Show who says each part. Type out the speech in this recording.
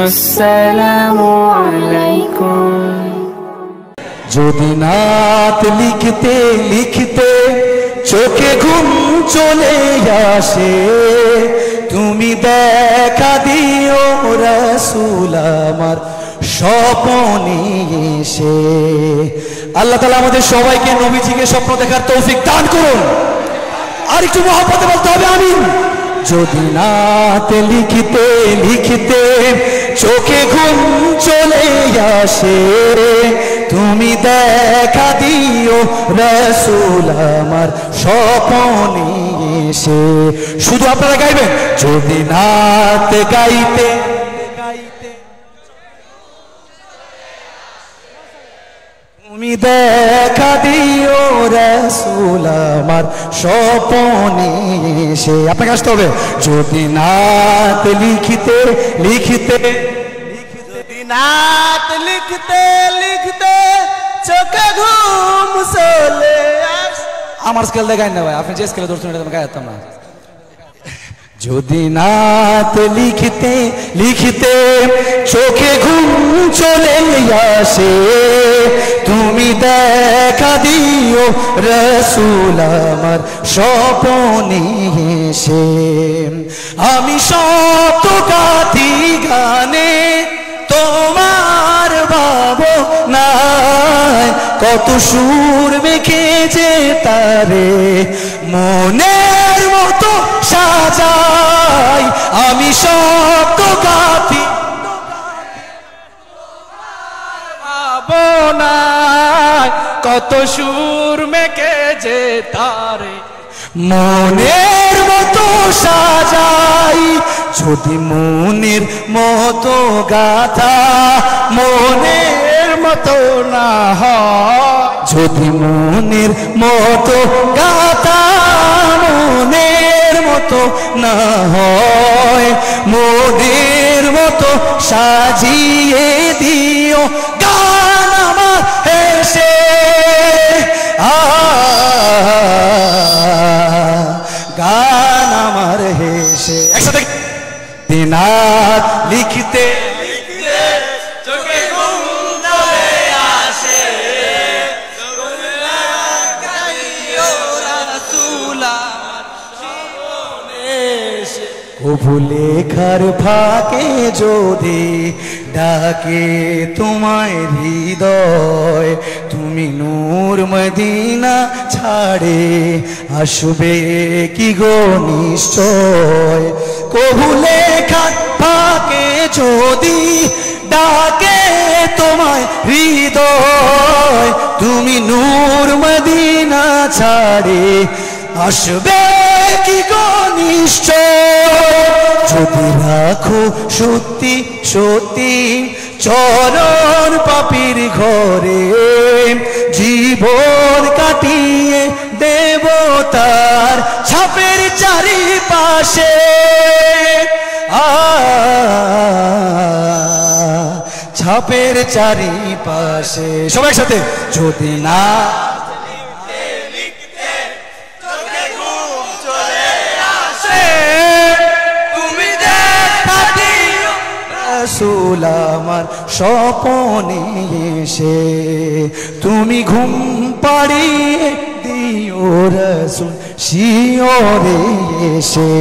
Speaker 1: আসসালামু আলাইকুম।
Speaker 2: যদি নাত লিখতে লিখতে চোখে ঘুম চলে আসে, তুমি দেখা দিও রাসূল আমার স্বপ্নে এসে। আল্লাহ তাআলা আমাদের সবাইকে নবীজিকে স্বপ্ন দেখার তৌফিক দান করুন। আর একটু মহব্বতে বলতে হবে আমিন। যদি নাত লিখতে লিখতে চোখে ঘুম চলে আসে, তুমি দেখা দিও রাসূল আমার স্বপ্নে এসে। শুধু আপনারা গাইবেন, যদি নাত গাইতে তুমি দেখা দিও রাসূল আমার স্বপ্নে এসে। আপনাকে আসতে হবে। যদি নাত লিখতে লিখতে
Speaker 3: নাত লিখতে লিখতে চোখে ঘুম চলে আসে।
Speaker 2: আমার স্কেল দেখাই না ভাই, আপনি যে স্কেলে ধরছেন এটা আমি গাইতাম না। যদি নাত লিখতে লিখতে চোখে ঘুম চলে আসে, তুমি দেখা দিও রাসূল আমার স্বপ্নে এসে। আমি শত গাথি গানে তোমার ভাবনায়, কত সুর মেখেছে তারে মনের মতো সাজাই। আমি শত গাথি
Speaker 3: ভাবনায়, কত সুর মেখেছে তারে
Speaker 2: মনের মতো সাজাই। যদি মনের মতো গাথা মনের
Speaker 3: মতো না হয়,
Speaker 2: যদি মনের মতো গাথা মনের মতো না হয়, মনের মতো সাজিয়ে দিও গান আমার হেসে। গান আমার হেসে। একসাথে দিনাত লিখতে
Speaker 3: চোখে ঘুম চলে আসে,
Speaker 2: কবু লেখার ফাঁকে যদি ডাকে তোমায় হৃদয়, তুমি নূর মদিনা ছাড়ে আসবে কি গো নিশ্চয়। কবু লেখার ফাঁকে যদি ডাকে তোমায় হৃদয়, তুমি নূর মদিনা ছাড়ে আসবে কি গো নিশ্চয়। যদি রাখো সত্যি সত্যি চরণ পাপীর ঘরে, জীবন কাটিয়ে দেব তার ছাপের চারিপাশে। ছাপের চারিপাশে সবাই একসাথে। যদি না রাসূল আমার স্বপ্নে এসে, তুমি ঘুম পাড়িয়ে দিও রাসূল শিয়রে এসে।